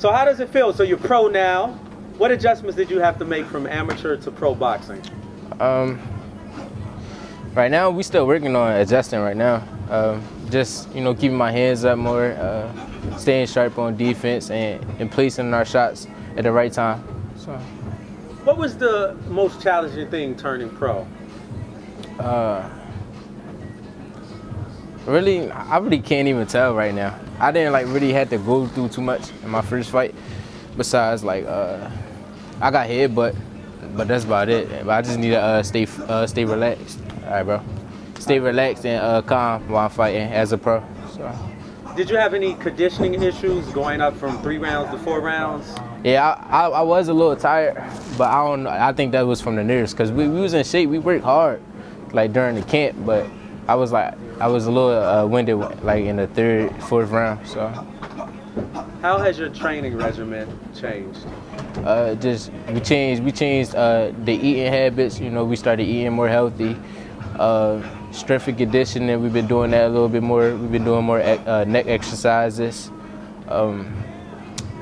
So how does it feel? So you're pro now. What adjustments did you have to make from amateur to pro boxing? Right now, we still working on adjusting right now. Just, keeping my hands up more, staying sharp on defense and placing our shots at the right time. So. What was the most challenging thing turning pro? Really, I really can't even tell right now. I didn't really have to go through too much in my first fight. Besides, I got hit, but that's about it. But I just need to stay relaxed. All right, bro. Stay relaxed and calm while I'm fighting as a pro. So. Did you have any conditioning issues going up from 3 rounds to 4 rounds? Yeah, I was a little tired, but I don't know. I think that was from the nerves because we was in shape. We worked hard, during the camp, but I was a little winded, in the 3rd, 4th round. So. How has your training regimen changed? We changed the eating habits. We started eating more healthy. Strength and conditioning, we've been doing that a little bit more. We've been doing more neck exercises,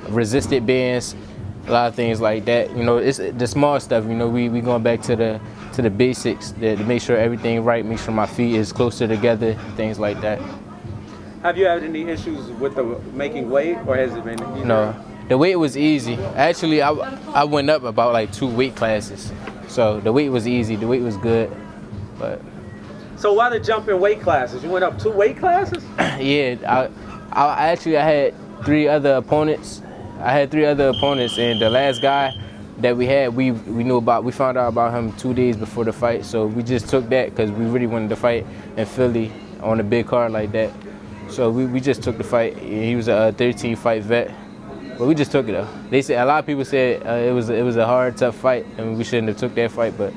resisted bands, a lot of things like that. It's the small stuff. We going back to the basics to make sure everything right, make sure my feet is closer together, things like that. Have you had any issues with making weight, or has it been easier? No, the weight was easy. Actually, I went up about 2 weight classes, so the weight was easy. The weight was good, but. So why the jump in weight classes? You went up 2 weight classes? Yeah, I had 3 other opponents. And the last guy that we had, we found out about him 2 days before the fight. So we just took that because we really wanted to fight in Philly on a big card like that. So we just took the fight. He was a 13-fight vet, but we just took it though. They said a lot of people said it was a hard, tough fight, and we shouldn't have took that fight. But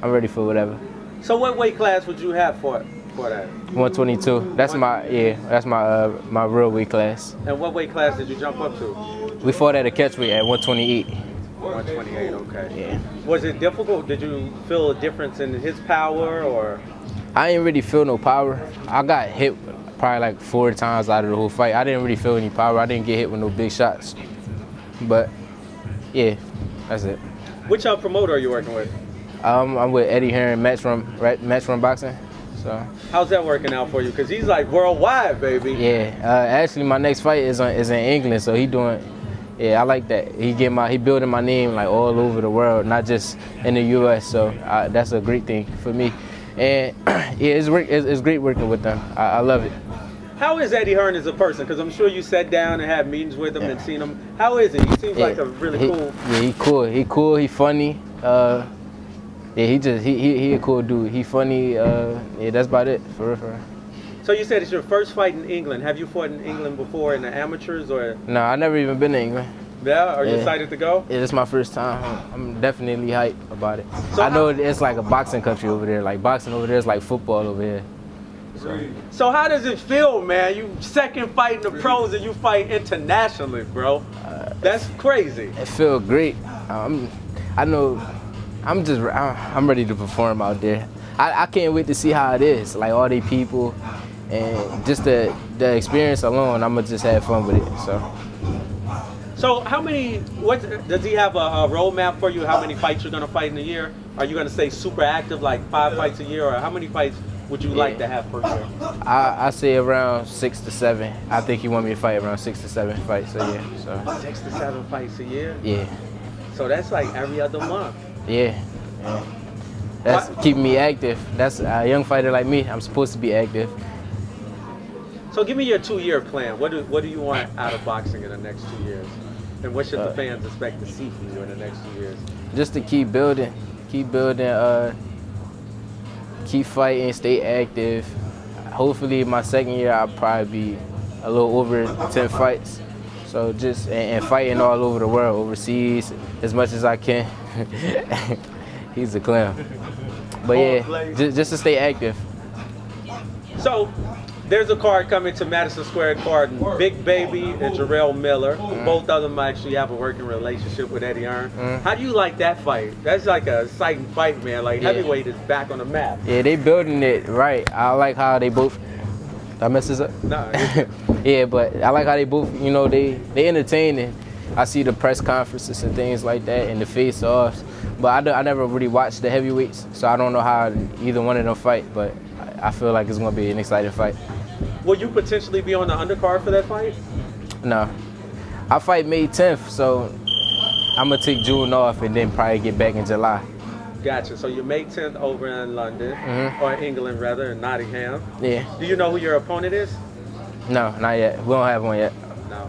I'm ready for whatever. So what weight class would you have for that? 122. That's my real weight class. And what weight class did you jump up to? We fought at a catchweight at 128. 128, okay. Yeah. Was it difficult? Did you feel a difference in his power, or? I didn't really feel no power. I got hit probably 4 times out of the whole fight. I didn't really feel any power. I didn't get hit with no big shots. But yeah, that's it. Which promoter are you working with? I'm with Eddie Hearn, Matchroom Boxing. So. How's that working out for you? Because he's worldwide, baby. Yeah, actually my next fight is in England, so he doing. Yeah, I like that. He building my name all over the world, not just in the U.S. So that's a great thing for me. And yeah, it's great working with them. I love it. How is Eddie Hearn as a person? Because I'm sure you sat down and had meetings with him and seen him. How is he? He seems like a really cool. Yeah, he cool. He cool. He funny. Yeah, he a cool dude. He funny. Yeah, that's about it for real. So you said it's your first fight in England. Have you fought in England before in the amateurs or? No, I never even been to England. Yeah, are you excited to go? Yeah, it's my first time. I'm definitely hyped about it. So I know it's like a boxing country over there. Like boxing over there is like football over here. So how does it feel, man? You second fight in the pros and you fight internationally, bro. That's crazy. It feels great. I know. I'm ready to perform out there. I can't wait to see how it is. All the people and just the experience alone. I'ma just have fun with it. So what does he have a roadmap for you? How many fights you're gonna fight in a year? Are you gonna stay super active, 5 fights a year, or how many fights would you like to have per year? I say around 6 to 7. I think he want me to fight around 6 to 7 fights a year. So 6 to 7 fights a year? Yeah. So that's every other month. Yeah. That's keeping me active. That's a young fighter like me. I'm supposed to be active. So give me your 2-year plan. What do you want out of boxing in the next 2 years? And what should the fans expect to see from you in the next 2 years? Just to keep building, keep fighting, stay active. Hopefully my second year I'll probably be a little over 10 fights. So just and fighting all over the world, overseas, as much as I can. He's a clown. But yeah, just to stay active. So there's a card coming to Madison Square Garden. Big Baby and Jarrell Miller. Both of them actually have a working relationship with Eddie Hearn. How do you like that fight? That's an exciting fight, man. Heavyweight is back on the map. Yeah, they building it right. I like how they both. Did I mess this up? No. Yeah, but I like how they both, they entertaining. I see the press conferences and things like that and the face-offs, but I never really watched the heavyweights, so I don't know how either one of them fight, but I feel like it's going to be an exciting fight. Will you potentially be on the undercard for that fight? No. I fight May 10th, so I'm going to take June off and then probably get back in July. Gotcha. So you're May 10th over in London, or England rather, in Nottingham. Yeah. Do you know who your opponent is? No, not yet. We don't have one yet. No.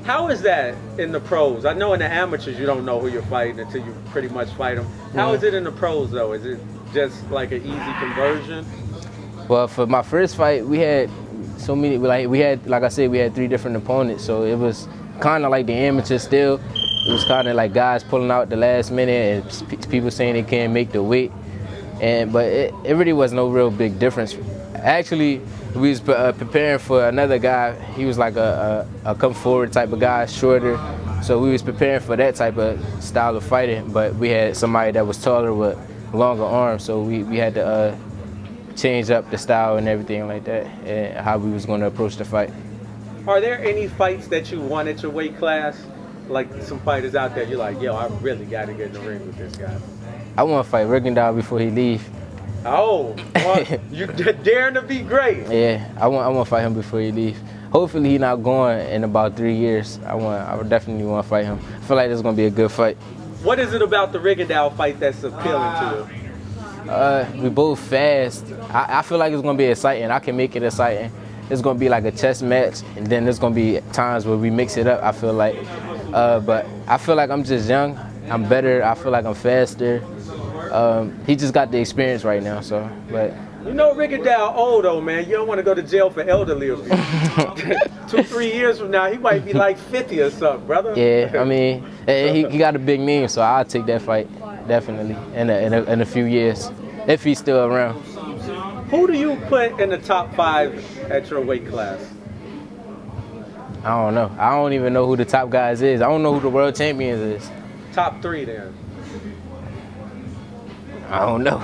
How is that in the pros? I know in the amateurs you don't know who you're fighting until you pretty much fight them. How is it in the pros though? Is it just like an easy conversion? Well, for my first fight, we had so many. Like I said, we had 3 different opponents, so it was kind of like the amateur still. It was kind of like guys pulling out the last minute and people saying they can't make the weight. But it really was no real big difference. Actually, we was preparing for another guy. He was like a come forward type of guy, shorter. So we was preparing for that type of style of fighting. But we had somebody that was taller with longer arms, so we had to change up the style and everything like that, and how we was going to approach the fight. Are there any fights that you won at your weight class? Like some fighters out there, you're like, yo, I really got to get in the ring with this guy. I want to fight Rigondeaux before he leave. Oh, well, you daring to be great. Yeah, I want to fight him before he leave. Hopefully he's not going in about 3 years. I would definitely want to fight him. I feel like this is going to be a good fight. What is it about the Rigondeaux fight that's appealing to you? We both fast. I feel like it's going to be exciting. I can make it exciting. It's going to be like a chess match, and then there's going to be times where we mix it up, I feel like. But I feel like I'm just young. I'm better. I feel like I'm faster. He just got the experience right now, so. But you know Rigondeaux old though, man. You don't want to go to jail for elderly abuse. 2-3 years from now, he might be like 50 or something, brother. Yeah, I mean, he got a big name, so I'll take that fight definitely in a few years if he's still around. Who do you put in the top 5 at your weight class? I don't know. I don't even know who the top guys is. I don't know who the world champions is. Top 3 then. I don't know.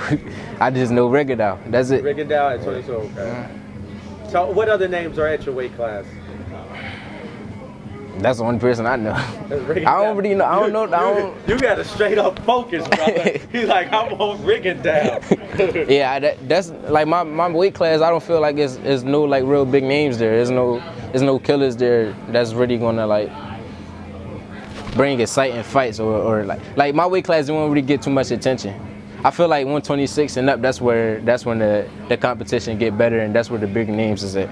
I just know Rigondeaux. That's it. Rigondeaux at 22. Okay. So what other names are at your weight class? That's the only person I know. I don't really know. I don't know. You got a straight up focus, brother. He's like, I want Rigondeaux. Yeah, that's like my weight class. I don't feel like it's no like real big names there. There's no killers there that's really gonna like bring exciting fights or like my weight class don't really get too much attention. I feel like 126 and up, that's when the competition get better, and that's where the big names is at.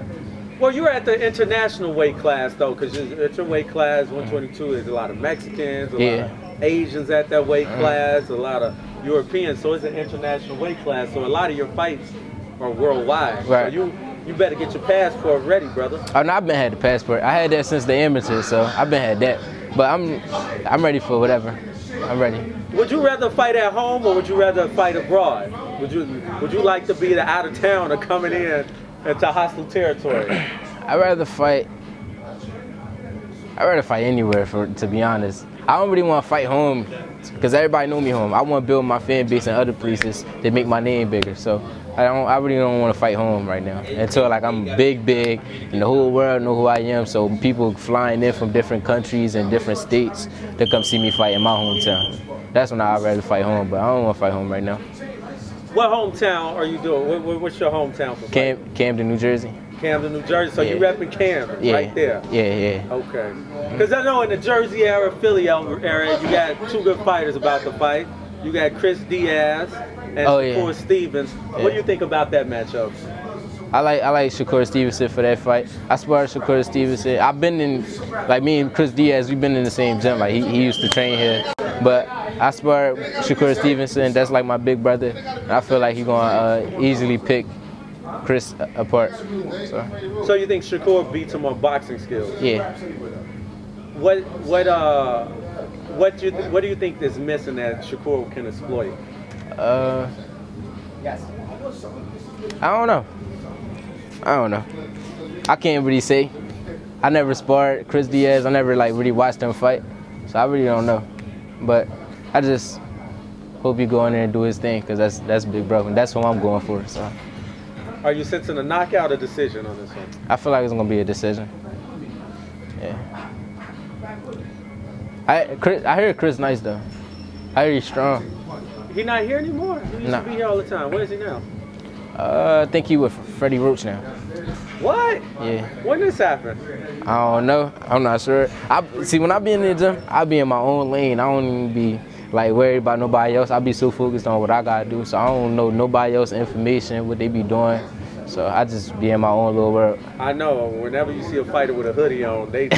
Well, you're at the international weight class though, because at your weight class, 122, there's a lot of Mexicans, a lot of Asians at that weight class, a lot of Europeans. So it's an international weight class. So a lot of your fights are worldwide. Right. So you better get your passport ready, brother. Oh no, I've been had the passport. I had that since the amateur, so I've been had that. But I'm ready for whatever. I'm ready. Would you rather fight at home or would you rather fight abroad? Would you like to be the out of towner coming in into hostile territory? I'd rather fight anywhere, to be honest. I don't really want to fight home because everybody know me home. I want to build my fan base in other places to make my name bigger. So I really don't want to fight home right now until like I'm big, and the whole world know who I am. So people flying in from different countries and different states to come see me fight in my hometown. That's when I'd rather fight home, but I don't want to fight home right now. What hometown are you doing? What's your hometown for fighting? Camden, New Jersey. Camden, New Jersey. So you repping Camden, right there? Yeah. Okay. Because I know in the Jersey area, Philly area, you got 2 good fighters about to fight. You got Chris Diaz and Shakur Stevens. What do you think about that matchup? I like Shakur Stevenson for that fight. I sparred Shakur Stevenson. I've been in, like me and Chris Diaz, we've been in the same gym. Like he used to train here. But I sparred Shakur Stevenson. That's like my big brother. And I feel like he's gonna easily pick Chris apart. So you think Shakur beats him on boxing skills? Yeah. What do you think is missing that Shakur can exploit? I don't know. I can't really say. I never sparred Chris Diaz. I never like really watched him fight, so I really don't know. But I just hope he go in there and do his thing, because that's big bro, and that's what I'm going for. So. Are you sensing a knockout or decision on this one? I feel like it's gonna be a decision. Yeah. I hear Chris nice though. I hear he's strong. He not here anymore? He used to be here all the time. Where is he now? I think he with Freddie Roach now. What? Yeah. When this happened? I don't know. I'm not sure. See, when I be in the gym, I be in my own lane. I don't even be like worried about nobody else. I be so focused on what I gotta do, so I don't know nobody else's information, what they be doing. So I just be in my own little world. I know. Whenever you see a fighter with a hoodie on, they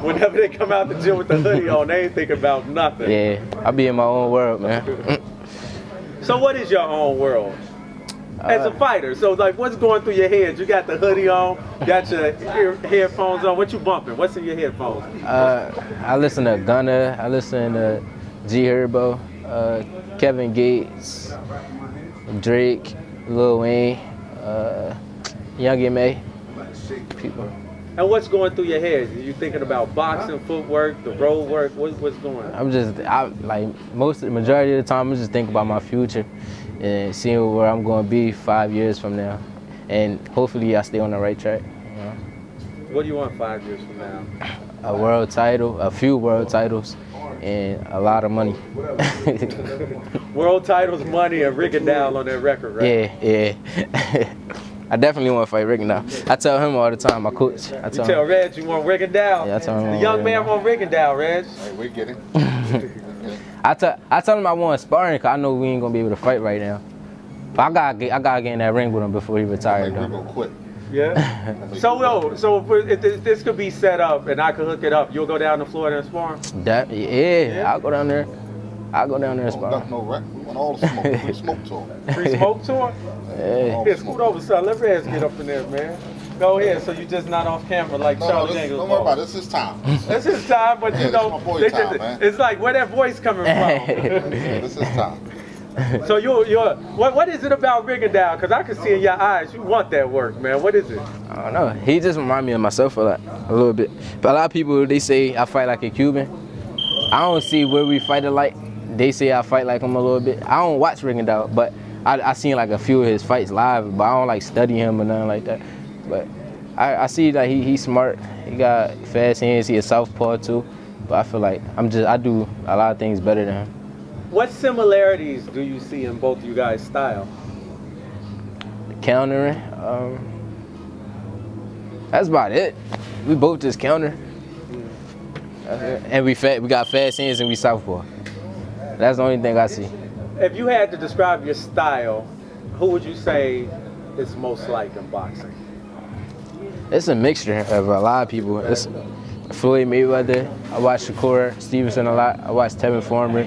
whenever they come out the gym with the hoodie on, they ain't thinking about nothing. Yeah, I be in my own world, man. So what is your own world? As a fighter, so like what's going through your head? You got the hoodie on, got your headphones on. What you bumping? What's in your headphones? I listen to Gunna, I listen to G Herbo, Kevin Gates, Drake, Lil Wayne, Young M.A. people. And what's going through your head? Are you thinking about boxing, footwork, the road work? What's going on? Majority of the time, I'm just thinking about my future and seeing where I'm going to be 5 years from now. And hopefully I stay on the right track. You know? What do you want 5 years from now? A world title, a few world titles, and a lot of money. World titles, money, and Rigondeaux on that record, right? Yeah. I definitely want to fight Rigondeaux. I tell him all the time, my coach. You tell Reg you want Rigondeaux? Yeah, I tell him. The young man want Rigondeaux, Reg. Hey, we get it. I tell him I want sparring because I know we ain't gonna be able to fight right now. But I gotta get in that ring with him before he retired. We're gonna quit. Yeah. So if this could be set up and I could hook it up, you'll go down to Florida and spar? Yeah, I'll go down there. I'll go down there and spar. No record. We want all the smoke. Free smoke tour. Free smoke tour? Yeah. Here, scoot over, son. Let Reg get up in there, man. Go ahead, so you're just not off camera like Charlie Daniels. Don't worry about it. This is time. This is time, but you know, it's like where that voice coming from. Yeah, this is time. So what is it about Rigondeaux? Because I can see in your eyes you want that work, man. What is it? I don't know. He just remind me of myself a little bit. But a lot of people, they say I fight like a Cuban. I don't see where we fight alike. They say I fight like him a little bit. I don't watch Rigondeaux, but I seen like a few of his fights live, but I don't like study him or nothing like that. But I see that he's smart. He got fast hands. He a southpaw too. But I feel like I do a lot of things better than him. What similarities do you see in both you guys' style? Countering. That's about it. We both just counter. And we got fast hands and we southpaw. That's the only thing I see. If you had to describe your style, who would you say is most like in boxing? It's a mixture of a lot of people. It's Floyd Mayweather. I watch Shakur Stevenson a lot. I watch Tevin Farmer.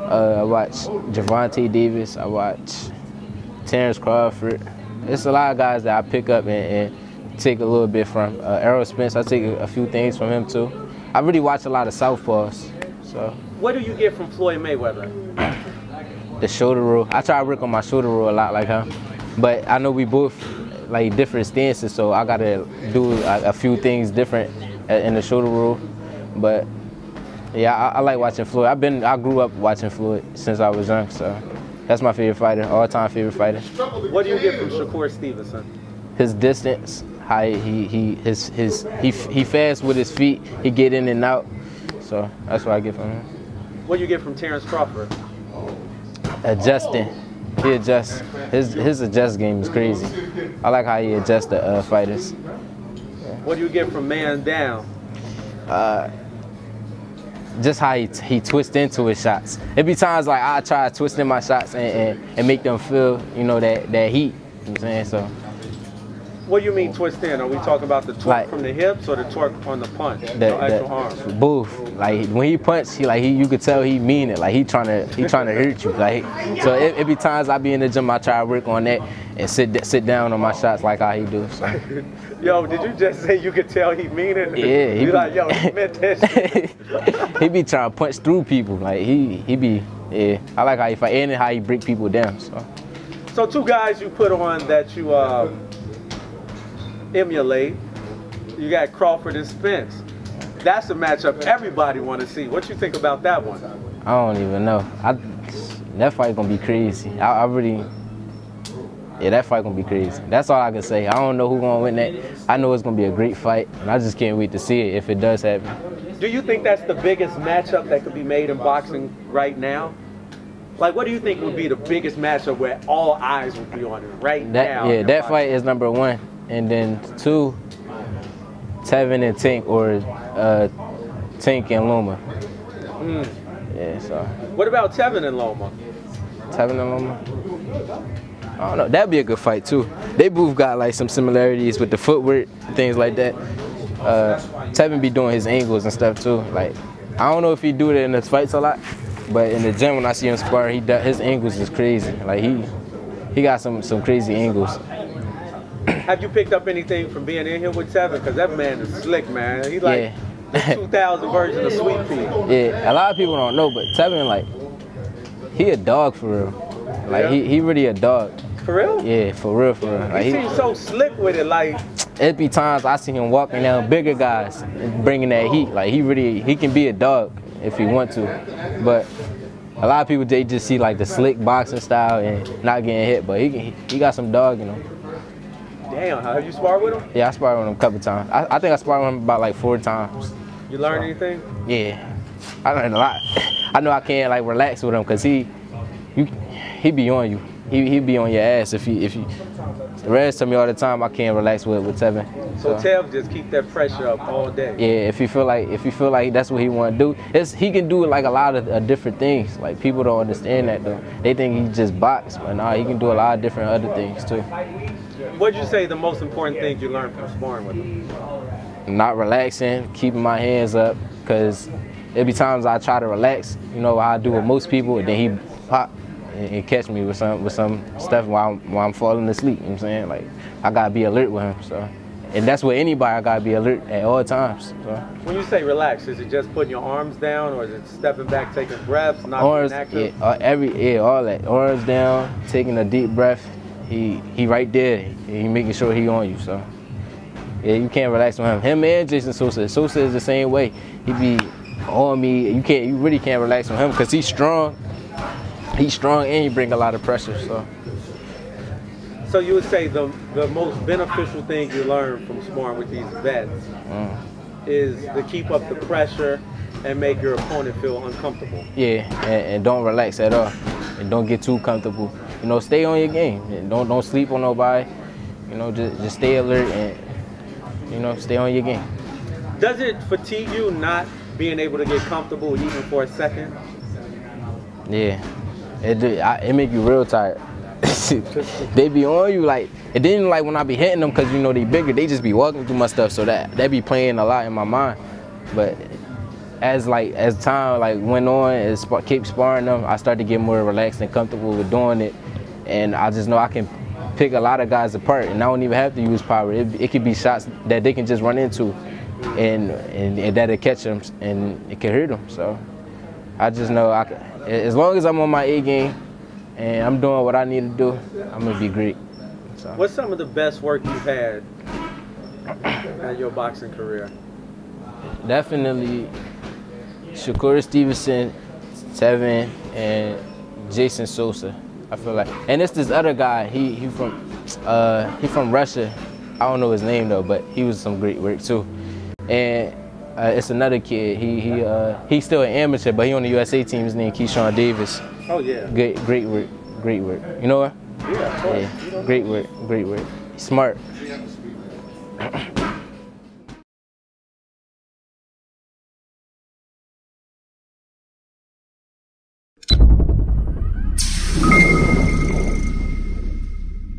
I watch Gervonta Davis. I watch Terrence Crawford. It's a lot of guys that I pick up and take a little bit from. Errol Spence, I take a few things from him too. I really watch a lot of southpaws. So. What do you get from Floyd Mayweather? The shoulder roll. I try to work on my shoulder roll a lot like him. But I know we both like different stances, so I gotta do a few things different in the shoulder roll. But yeah, I like watching Floyd. I grew up watching Floyd since I was young, so that's my favorite fighter, all-time favorite fighter. What do you get from Shakur Stevenson? His distance, how he fast with his feet. He get in and out, so that's what I get from him. What do you get from Terrence Crawford? Adjusting. He adjusts. His adjust game is crazy. I like how he adjusts the fighters. What do you get from Man Down? Just how he twists into his shots. It be times like I try to twist in my shots and make them feel, you know, that heat. You know what I'm saying? So. What do you mean twist in? Are we talking about the torque from the hips or the torque on the punch? The actual arm? Both. Like when he punch, you could tell he mean it. Like he trying to hurt you. Like so, it be times I be in the gym, I try to work on that and sit down on my shots like how he do. So. Yo, did you just say you could tell he mean it? Yeah, he be like, yo, he meant that shit. He be trying to punch through people. Like he be, yeah. I like how he fight and how he break people down. So two guys you put on that you emulate. You got Crawford and Spence. That's a matchup everybody want to see. What you think about that one? I don't even know. That fight gonna be crazy. Yeah, that fight gonna be crazy. That's all I can say. I don't know who's gonna win that. I know it's gonna be a great fight, and I just can't wait to see it if it does happen. Do you think that's the biggest matchup that could be made in boxing right now? Like, what do you think would be the biggest matchup where all eyes would be on it right now? Yeah, that fight is number 1. And then 2, Tevin and Tink, or Tink and Loma. Yeah, so. What about Tevin and Loma? Tevin and Loma? I don't know. That'd be a good fight, too. They both got, like, some similarities with the footwork, things like that. Tevin be doing his angles and stuff, too. Like, I don't know if he do it in his fights a lot, but in the gym when I see him spar, his angles is crazy. Like, he got some crazy angles. Have you picked up anything from being in here with Tevin? Because that man is slick, man. He's like the 2000 version of Sweet Pea. Yeah, a lot of people don't know, but Tevin, like, he a dog for real. Like, he really a dog. For real? Yeah, for real, for real. Like, he seems so slick with it, like. It be times I see him walking down bigger guys and bringing that heat. Like, he can be a dog if he want to. But a lot of people, they just see, like, the slick boxing style and not getting hit. But he got some dog, you know. Damn, have you sparred with him? Yeah, I sparred with him a couple times. I think I sparred with him about, like, 4 times. You learned anything? Yeah, I learned a lot. I know I can't, like, relax with him because he be on you. He be on your ass if you. The rest tell me all the time I can't relax with Tevin. So Tev just keep that pressure up all day. Yeah, if you feel like that's what he want to do, he can do like a lot of different things. Like, people don't understand that though. They think he just box, but nah, he can do a lot of different other things too. What'd you say the most important things you learned from sparring with him? Not relaxing, keeping my hands up, cause there be times I try to relax, you know, I do with most people, and then he pop and catch me with some stuff while I'm falling asleep. You know what I'm saying? Like, I gotta be alert with him. So, and that's with anybody. I gotta be alert at all times. So. When you say relax, is it just putting your arms down, or is it stepping back, taking breaths, not arms, being active? Yeah, all that. Arms down, taking a deep breath. He right there. He making sure he on you. So, yeah, you can't relax with him. Him and Jason Sosa. Sosa is the same way. He be on me. You really can't relax with him because he's strong. He's strong and he bring a lot of pressure. So you would say the most beneficial thing you learn from sparring with these vets is to keep up the pressure and make your opponent feel uncomfortable. Yeah, and don't relax at all, and don't get too comfortable. You know, stay on your game. And don't sleep on nobody. You know, just stay alert and, you know, stay on your game. Does it fatigue you not being able to get comfortable even for a second? Yeah. It make you real tired. They be on you, like, and then, like, when I be hitting them, because, you know, they bigger, they just be walking through my stuff, so that be playing a lot in my mind. But as time, like, went on and keep sparring them, I started to get more relaxed and comfortable with doing it, and I just know I can pick a lot of guys apart, and I don't even have to use power. It could be shots that they can just run into, and that'll catch them, and it can hurt them. So I just know as long as I'm on my A game and I'm doing what I need to do, I'm gonna be great. So. What's some of the best work you've had in your boxing career? Definitely Shakur Stevenson, Tevin, and Jason Sosa. I feel like, and it's this other guy. He from Russia. I don't know his name though, but he was some great work too. And it's another kid. He's still an amateur, but he on the USA team. His name Keyshawn Davis. Oh yeah. Great work. You know what? Yeah. Yeah. Great work. He's smart.